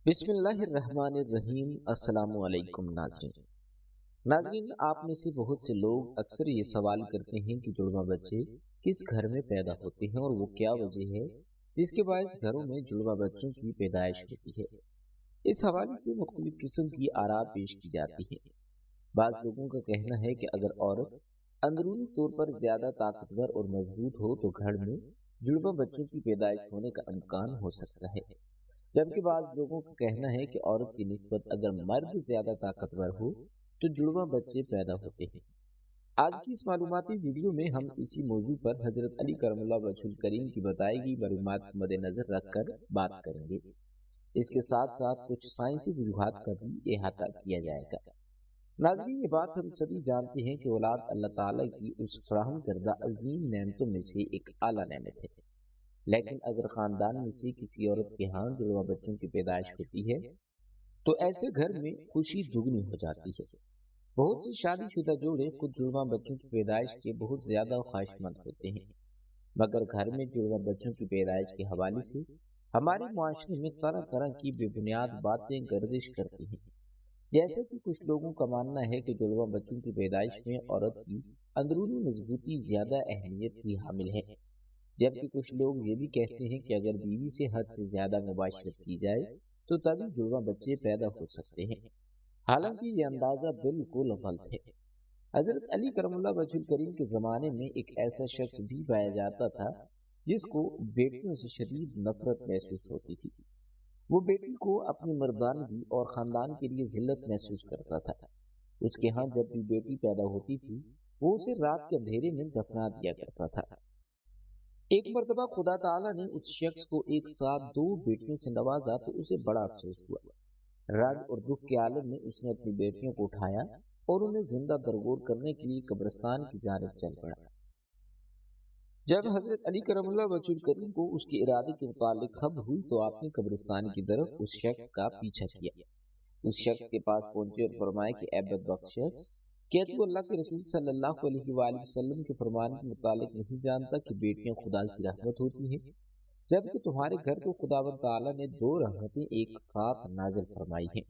بسم اللہ الرحمن الرحیم۔ السلام علیکم ناظرین، آپ میں سے بہت سے لوگ اکثر یہ سوال کرتے ہیں کہ جڑواں بچے کس گھر میں پیدا ہوتے ہیں اور وہ کیا وجہ ہے جس کے باعث گھروں میں جڑواں بچوں کی پیدائش ہوتی ہے۔ اس حوالے سے مختلف قسم کی آراء پیش کی جاتی ہیں۔ بعض لوگوں کا کہنا ہے کہ اگر عورت اندرونی طور پر زیادہ طاقتور اور مضبوط ہو تو گھر میں جڑواں بچوں کی پیدائش ہونے کا امکان ہو سکتا ہے، جبکہ بعض لوگوں کا کہنا ہے کہ عورت کی نسبت اگر مرد زیادہ طاقتور ہو تو جڑواں بچے پیدا ہوتے ہیں۔ آج کی اس معلوماتی ویڈیو میں ہم اسی موضوع پر حضرت علی کرم اللہ وجہ الکریم کی بتائی گئی معلومات کو مد نظر رکھ کر بات کریں گے۔ اس کے ساتھ ساتھ کچھ سائنسی وجوہات کا بھی احاطہ کیا جائے گا۔ ناظرین، یہ بات ہم سبھی جانتے ہیں کہ اولاد اللہ تعالیٰ کی اس فراہم کردہ عظیم نعمتوں میں سے ایک اعلیٰ نعمت ہے، لیکن اگر خاندان میں سے کسی عورت کے ہاں جڑواں بچوں کی پیدائش ہوتی ہے تو ایسے گھر میں خوشی دگنی ہو جاتی ہے۔ بہت سے شادی شدہ جوڑے خود جڑواں بچوں کی پیدائش کے بہت زیادہ خواہش مند ہوتے ہیں، مگر گھر میں جڑواں بچوں کی پیدائش کے حوالے سے ہمارے معاشرے میں طرح طرح کی بے بنیاد باتیں گردش کرتی ہیں۔ جیسے کہ کچھ لوگوں کا ماننا ہے کہ جڑواں بچوں کی پیدائش میں عورت کی اندرونی مضبوطی زیادہ اہمیت کی حامل ہے، جبکہ کچھ لوگ یہ بھی کہتے ہیں کہ اگر بیوی سے حد سے زیادہ مباشرت کی جائے تو تبھی جڑواں بچے پیدا ہو سکتے ہیں۔ حالانکہ یہ اندازہ بالکل غلط ہے۔ حضرت علی کرم اللہ وجہ الکریم کے زمانے میں ایک ایسا شخص بھی پایا جاتا تھا جس کو بیٹیوں سے شدید نفرت محسوس ہوتی تھی۔ وہ بیٹی کو اپنی مردانگی اور خاندان کے لیے ذلت محسوس کرتا تھا۔ اس کے ہاں جب بھی بیٹی پیدا ہوتی تھی وہ اسے رات کے اندھیرے میں دفنا دیا کرتا تھا۔ ایک مرتبہ خدا تعالیٰ نے اس شخص کو ایک ساتھ دو بیٹیوں سے نوازا تو اسے بڑا افسوس ہوا۔ رنج اور دکھ کے عالم میں اس نے اپنی بیٹیوں کو اٹھایا اور انہیں زندہ درگور کرنے کے لیے قبرستان کی جانب چل پڑا۔ جب حضرت علی کرم اللہ وجہ الکریم کو اس کے ارادے کے متعلق خبر ہوئی تو آپ نے قبرستان کی طرف اس شخص کا پیچھا کیا۔ اس شخص کے پاس پہنچے اور فرمایا کہ اے بدبخت شخص، کیا تو اللہ کے رسول صلی اللہ علیہ وآلہ وسلم کے فرمان کے متعلق نہیں جانتا کہ بیٹیاں خدا کی رحمت ہوتی ہیں، جبکہ تمہارے گھر کو خداوند تعالیٰ نے دو رحمتیں ایک ساتھ نازل فرمائی ہیں۔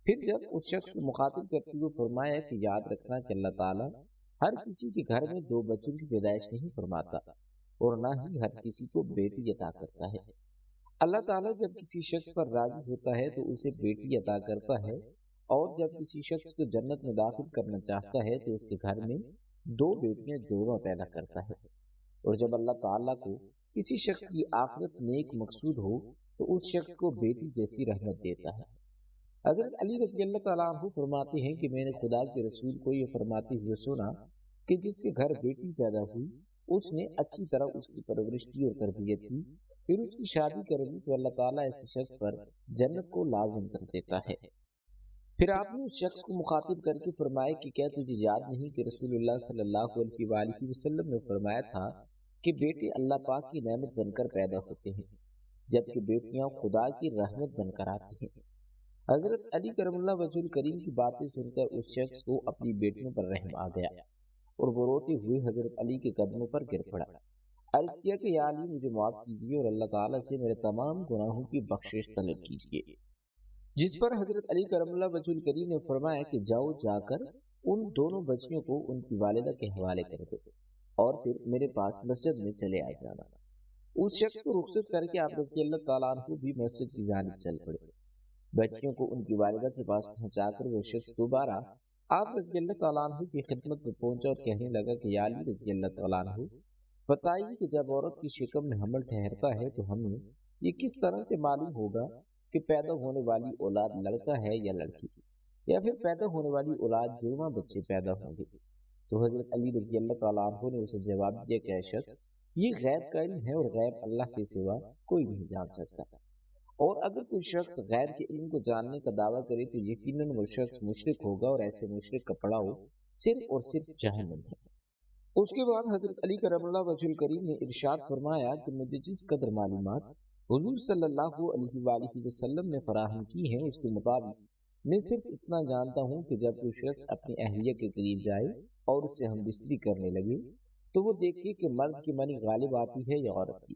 پھر جب اس شخص کو مخاطب کرتے ہوئے فرمایا کہ یاد رکھنا کہ اللہ تعالیٰ ہر کسی کے گھر میں دو بچوں کی پیدائش نہیں فرماتا اور نہ ہی ہر کسی کو بیٹی عطا کرتا ہے۔ اللہ تعالیٰ جب کسی شخص پر راضی ہوتا ہے تو اسے بیٹی عطا کرتا ہے، اور جب کسی شخص کو جنت میں داخل کرنا چاہتا ہے تو اس کے گھر میں دو بیٹیاں جوڑواں پیدا کرتا ہے، اور جب اللہ تعالیٰ کو کسی شخص کی آخرت نیک مقصود ہو تو اس شخص کو بیٹی جیسی رحمت دیتا ہے۔ حضرت علی رضی اللہ تعالیٰ عنہ فرماتے ہیں کہ میں نے خدا کے رسول کو یہ فرماتے ہوئے سنا کہ جس کے گھر بیٹی پیدا ہوئی اس نے اچھی طرح اس کی پرورش کی اور تربیت کی، پھر اس کی شادی کر لی تو اللہ تعالیٰ ایسے شخص پر جنت کو لازم کر دیتا ہے۔ پھر آپ نے اس شخص کو مخاطب کر کے فرمایا کہ کیا تجھے یاد نہیں کہ رسول اللہ صلی اللہ علیہ وآلہ وسلم نے فرمایا تھا کہ بیٹے اللہ پاک کی نعمت بن کر پیدا ہوتے ہیں، جبکہ بیٹیاں خدا کی رحمت بن کر آتی ہیں۔ حضرت علی کرم اللہ وجہ الکریم کی باتیں سن کر اس شخص کو اپنی بیٹیوں پر رحم آ گیا اور وہ روتے ہوئے حضرت علی کے قدموں پر گر پڑا۔ عرض کیا کہ یا علی، مجھے معاف کیجیے اور اللہ تعالیٰ سے میرے تمام گناہوں کی بخشش طلب کیجیے۔ جس پر حضرت علی کرم اللہ وجہ الکریم نے فرمایا کہ جاؤ، جا کر ان دونوں بچیوں کو ان کی والدہ کے حوالے کر دو اور پھر میرے پاس مسجد میں چلے آ جانا۔ اس شخص کو رخصت کر کے آپ رضی اللہ تعالیٰ عنہ بھی مسجد کی جانب چل پڑے۔ بچیوں کو ان کی والدہ کے پاس پہنچا کر وہ شخص دوبارہ آپ رضی اللہ تعالیٰ عنہ کی خدمت میں پہنچا اور کہنے لگا کہ یا علی رضی اللہ تعالیٰ عنہ، بتائیے کہ جب عورت کی شکم میں حمل ٹھہرتا ہے تو ہمیں یہ کس طرح سے معلوم ہوگا کہ پیدا ہونے والی اولاد لڑکا ہے یا لڑکی، یا پھر پیدا ہونے والی اولاد جڑواں بچے پیدا ہوں گے؟ تو حضرت علی رضی اللہ تعالیٰ عنہ نے اسے جواب دیا کہ اے شخص، یہ غیب کا علم ہے اور غیب اللہ کے سوا کوئی نہیں جان سکتا، اور اگر کوئی شخص غیر کے علم کو جاننے کا دعویٰ کرے تو یقیناً وہ شخص مشرک ہوگا، اور ایسے مشرک کا پڑاؤ صرف اور صرف جہنم ہے۔ اس کے بعد حضرت علی کرم اللہ وجہ الکریم نے ارشاد فرمایا کہ مجھے جس قدر معلومات حضور صلی اللہ علیہ وآلہ وسلم نے فراہم کی ہیں اس کے مطابق میں صرف اتنا جانتا ہوں کہ جب کوئی شخص اپنی اہلیہ کے قریب جائے اور اس سے ہم بستری کرنے لگے تو وہ دیکھے کہ مرد کی منی غالب آتی ہے یا عورت کی،